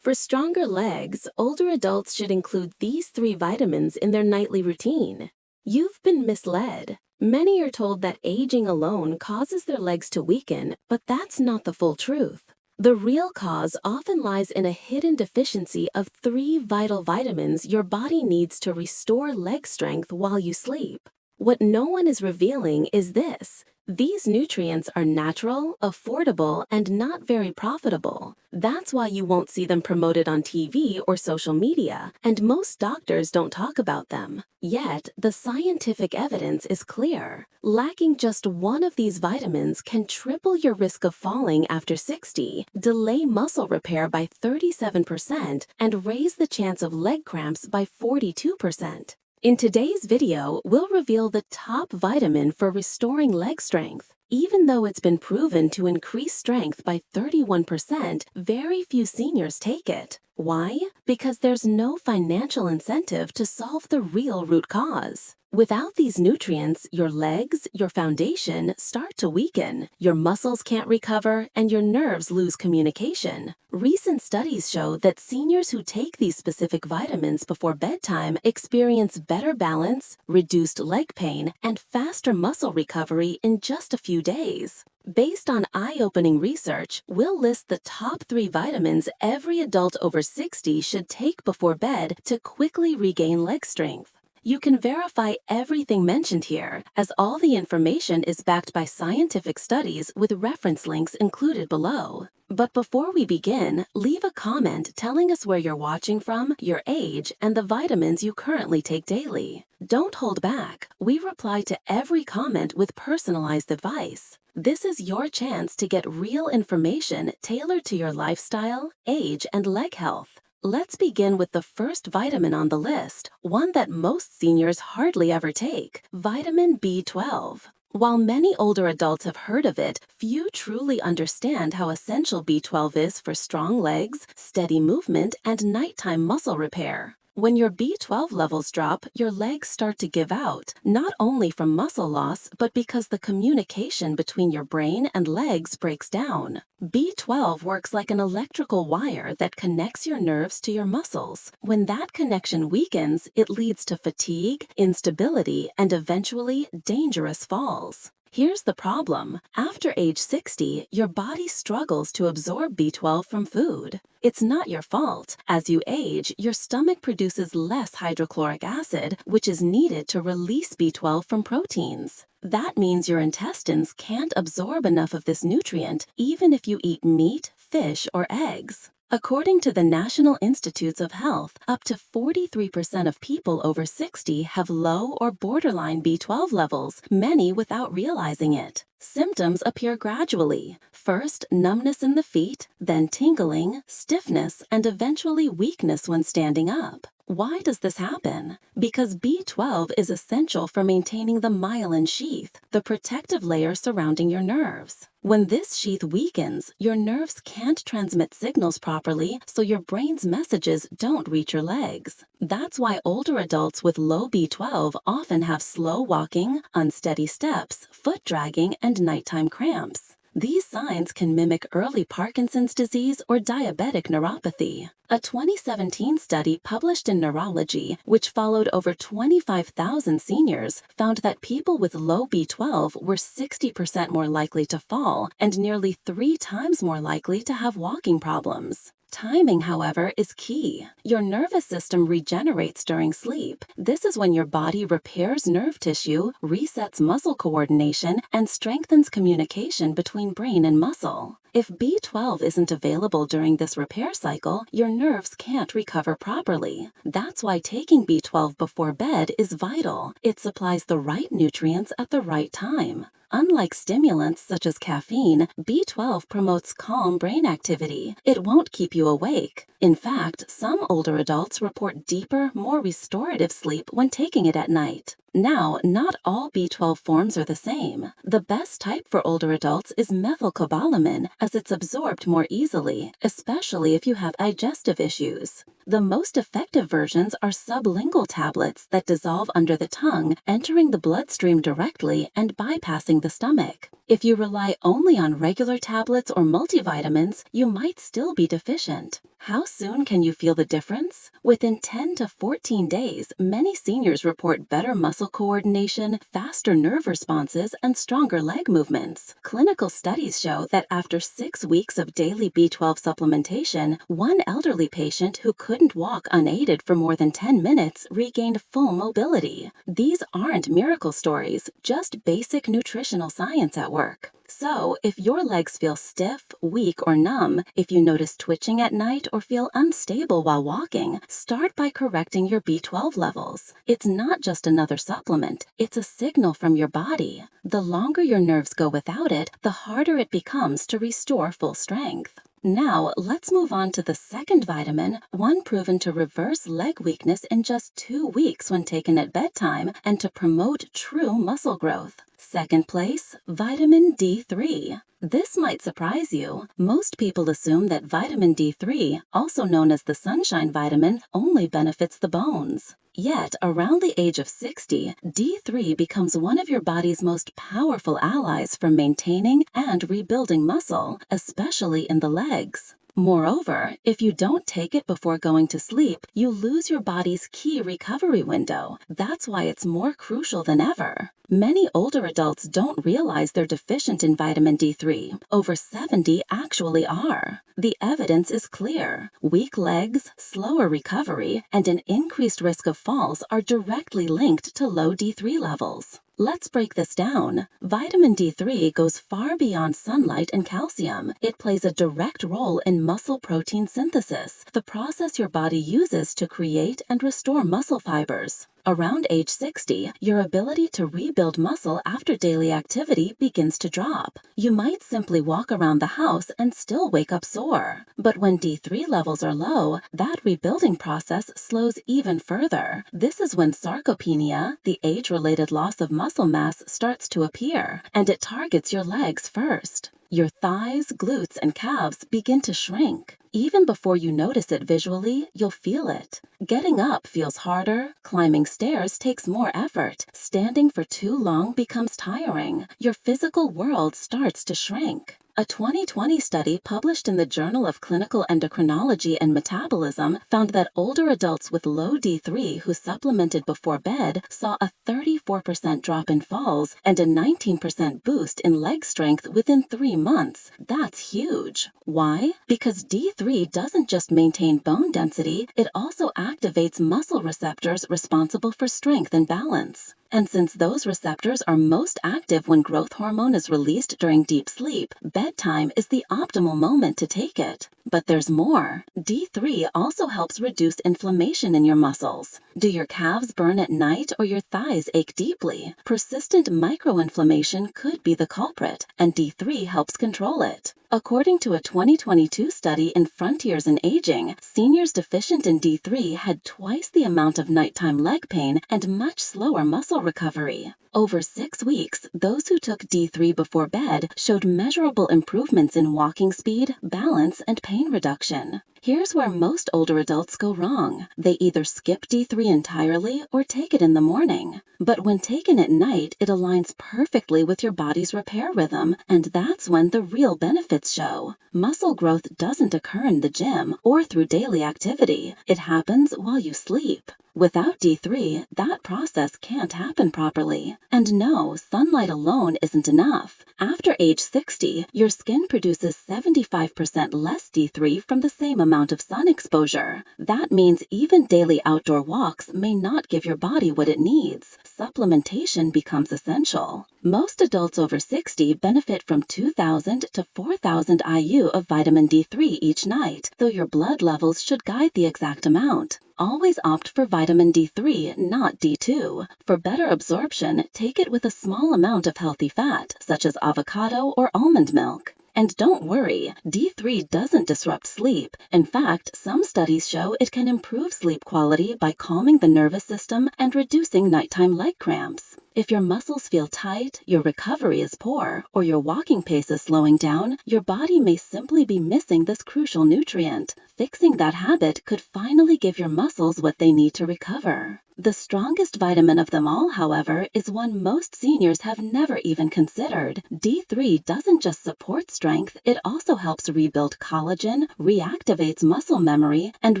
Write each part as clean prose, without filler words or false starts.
For stronger legs, older adults should include these 3 vitamins in their nightly routine. You've been misled. Many are told that aging alone causes their legs to weaken, but that's not the full truth. The real cause often lies in a hidden deficiency of 3 vital vitamins your body needs to restore leg strength while you sleep. What no one is revealing is this: these nutrients are natural, affordable, and not very profitable. That's why you won't see them promoted on TV or social media, and most doctors don't talk about them. Yet, the scientific evidence is clear. Lacking just one of these vitamins can triple your risk of falling after 60, delay muscle repair by 37%, and raise the chance of leg cramps by 42%. In today's video, we'll reveal the top vitamin for restoring leg strength. Even though it's been proven to increase strength by 31%, very few seniors take it. Why? Because there's no financial incentive to solve the real root cause. Without these nutrients, your legs, your foundation, start to weaken, your muscles can't recover, and your nerves lose communication. Recent studies show that seniors who take these specific vitamins before bedtime experience better balance, reduced leg pain, and faster muscle recovery in just a few days. Based on eye-opening research, we'll list the top 3 vitamins every adult over 60 should take before bed to quickly regain leg strength. You can verify everything mentioned here, as all the information is backed by scientific studies with reference links included below. But before we begin, leave a comment telling us where you're watching from, your age, and the vitamins you currently take daily. Don't hold back. We reply to every comment with personalized advice. This is your chance to get real information tailored to your lifestyle, age, and leg health. Let's begin with the first vitamin on the list, one that most seniors hardly ever take: vitamin B12. While many older adults have heard of it, few truly understand how essential B12 is for strong legs, steady movement, and nighttime muscle repair. When your B12 levels drop, your legs start to give out, not only from muscle loss, but because the communication between your brain and legs breaks down. B12 works like an electrical wire that connects your nerves to your muscles. When that connection weakens, it leads to fatigue, instability, and eventually dangerous falls. Here's the problem. After age 60, your body struggles to absorb B12 from food. It's not your fault. As you age, your stomach produces less hydrochloric acid, which is needed to release B12 from proteins. That means your intestines can't absorb enough of this nutrient, even if you eat meat, fish, or eggs. According to the National Institutes of Health, up to 43% of people over 60 have low or borderline B12 levels, many without realizing it. Symptoms appear gradually. First, numbness in the feet, then tingling, stiffness, and eventually weakness when standing up. Why does this happen? Because B12 is essential for maintaining the myelin sheath, the protective layer surrounding your nerves. When this sheath weakens, your nerves can't transmit signals properly, so your brain's messages don't reach your legs. That's why older adults with low B12 often have slow walking, unsteady steps, foot dragging, and nighttime cramps. These signs can mimic early Parkinson's disease or diabetic neuropathy. A 2017 study published in Neurology, which followed over 25,000 seniors, found that people with low B12 were 60% more likely to fall and nearly 3 times more likely to have walking problems. Timing, however, is key. Your nervous system regenerates during sleep. This is when your body repairs nerve tissue, resets muscle coordination, and strengthens communication between brain and muscle. If B12 isn't available during this repair cycle, your nerves can't recover properly. That's why taking B12 before bed is vital. It supplies the right nutrients at the right time. Unlike stimulants such as caffeine, B12 promotes calm brain activity. It won't keep you awake. In fact, some older adults report deeper, more restorative sleep when taking it at night. Now, not all B12 forms are the same. The best type for older adults is methylcobalamin, as it's absorbed more easily, especially if you have digestive issues. The most effective versions are sublingual tablets that dissolve under the tongue, entering the bloodstream directly and bypassing the stomach. If you rely only on regular tablets or multivitamins, you might still be deficient. How soon can you feel the difference? Within 10 to 14 days, many seniors report better muscle coordination, faster nerve responses, and stronger leg movements. Clinical studies show that after 6 weeks of daily B12 supplementation, one elderly patient who couldn't walk unaided for more than 10 minutes regained full mobility. These aren't miracle stories, just basic nutritional science at work. So, if your legs feel stiff, weak, or numb, if you notice twitching at night or feel unstable while walking, start by correcting your B12 levels. It's not just another supplement, it's a signal from your body. The longer your nerves go without it, the harder it becomes to restore full strength. Now, let's move on to the second vitamin, one proven to reverse leg weakness in just 2 weeks when taken at bedtime and to promote true muscle growth. Second place, vitamin D3. This might surprise you. Most people assume that vitamin D3, also known as the sunshine vitamin, only benefits the bones. Yet, around the age of 60, D3 becomes one of your body's most powerful allies for maintaining and rebuilding muscle, especially in the legs. Moreover, if you don't take it before going to sleep, you lose your body's key recovery window. That's why it's more crucial than ever. Many older adults don't realize they're deficient in vitamin D3. Over 70 actually are. The evidence is clear. Weak legs, slower recovery, and an increased risk of falls are directly linked to low D3 levels. Let's break this down. Vitamin D3 goes far beyond sunlight and calcium. It plays a direct role in muscle protein synthesis, the process your body uses to create and restore muscle fibers. Around age 60, your ability to rebuild muscle after daily activity begins to drop. You might simply walk around the house and still wake up sore. But when D3 levels are low, that rebuilding process slows even further. This is when sarcopenia, the age-related loss of muscle mass, starts to appear, and it targets your legs first. Your thighs, glutes, and calves begin to shrink. Even before you notice it visually, you'll feel it. Getting up feels harder, climbing stairs takes more effort, standing for too long becomes tiring. Your physical world starts to shrink. A 2020 study published in the Journal of Clinical Endocrinology and Metabolism found that older adults with low D3 who supplemented before bed saw a 34% drop in falls and a 19% boost in leg strength within 3 months. That's huge. Why? Because D3 doesn't just maintain bone density, it also activates muscle receptors responsible for strength and balance. And since those receptors are most active when growth hormone is released during deep sleep, bedtime is the optimal moment to take it. But there's more. D3 also helps reduce inflammation in your muscles. Do your calves burn at night or your thighs ache deeply? Persistent microinflammation could be the culprit, and D3 helps control it. According to a 2022 study in Frontiers in Aging, seniors deficient in D3 had twice the amount of nighttime leg pain and much slower muscle recovery. Over 6 weeks, those who took D3 before bed showed measurable improvements in walking speed, balance, and pain reduction. Here's where most older adults go wrong. They either skip D3 entirely or take it in the morning. But when taken at night, it aligns perfectly with your body's repair rhythm, and that's when the real benefits show. Muscle growth doesn't occur in the gym or through daily activity. It happens while you sleep. Without D3, that process can't happen properly. And no, sunlight alone isn't enough. After age 60, your skin produces 75% less D3 from the same amount of sun exposure. That means even daily outdoor walks may not give your body what it needs. Supplementation becomes essential. Most adults over 60 benefit from 2,000 to 4,000 IU of vitamin D3 each night, though your blood levels should guide the exact amount. Always opt for vitamin D3, not D2. For better absorption, take it with a small amount of healthy fat, such as avocado or almond milk. And don't worry, D3 doesn't disrupt sleep. In fact, some studies show it can improve sleep quality by calming the nervous system and reducing nighttime leg cramps. If your muscles feel tight, your recovery is poor, or your walking pace is slowing down, your body may simply be missing this crucial nutrient. Fixing that habit could finally give your muscles what they need to recover. The strongest vitamin of them all, however, is one most seniors have never even considered. D3 doesn't just support strength, it also helps rebuild collagen, reactivates muscle memory, and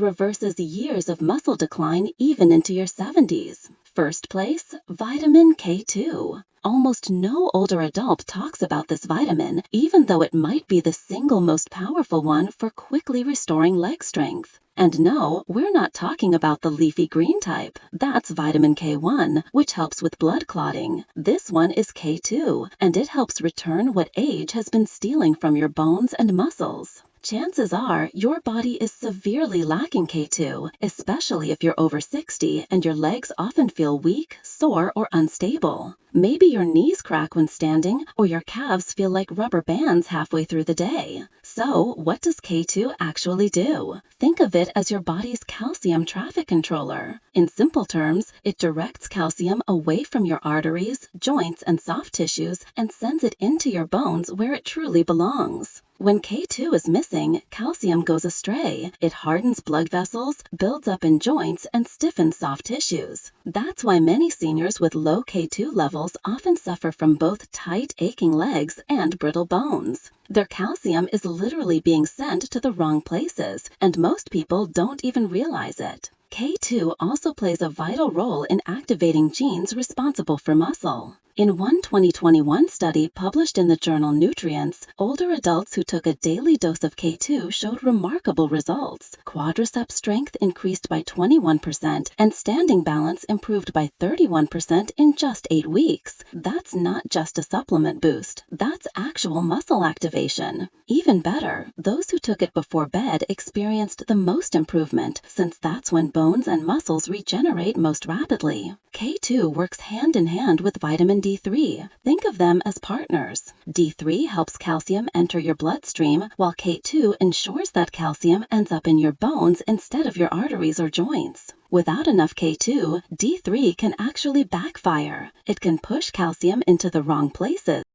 reverses years of muscle decline even into your 70s. First place, vitamin K2. Almost no older adult talks about this vitamin, even though it might be the single most powerful one for quickly restoring leg strength. And no, we're not talking about the leafy green type. That's vitamin K1, which helps with blood clotting. This one is K2, and it helps return what age has been stealing from your bones and muscles. Chances are your body is severely lacking K2, especially if you're over 60 and your legs often feel weak, sore, or unstable. Maybe your knees crack when standing, or your calves feel like rubber bands halfway through the day. So, what does K2 actually do? Think of it as your body's calcium traffic controller. In simple terms, it directs calcium away from your arteries, joints, and soft tissues and sends it into your bones where it truly belongs. When K2 is missing, calcium goes astray. It hardens blood vessels, builds up in joints, and stiffens soft tissues. That's why many seniors with low K2 levels often suffer from both tight, aching legs and brittle bones. Their calcium is literally being sent to the wrong places, and most people don't even realize it. K2 also plays a vital role in activating genes responsible for muscle. In one 2021 study published in the journal Nutrients, older adults who took a daily dose of K2 showed remarkable results. Quadriceps strength increased by 21% and standing balance improved by 31% in just 8 weeks. That's not just a supplement boost, that's actual muscle activation. Even better, those who took it before bed experienced the most improvement, since that's when bones and muscles regenerate most rapidly. K2 works hand in hand with vitamin D3. Think of them as partners. D3 helps calcium enter your bloodstream, while K2 ensures that calcium ends up in your bones instead of your arteries or joints. Without enough K2, D3 can actually backfire. It can push calcium into the wrong places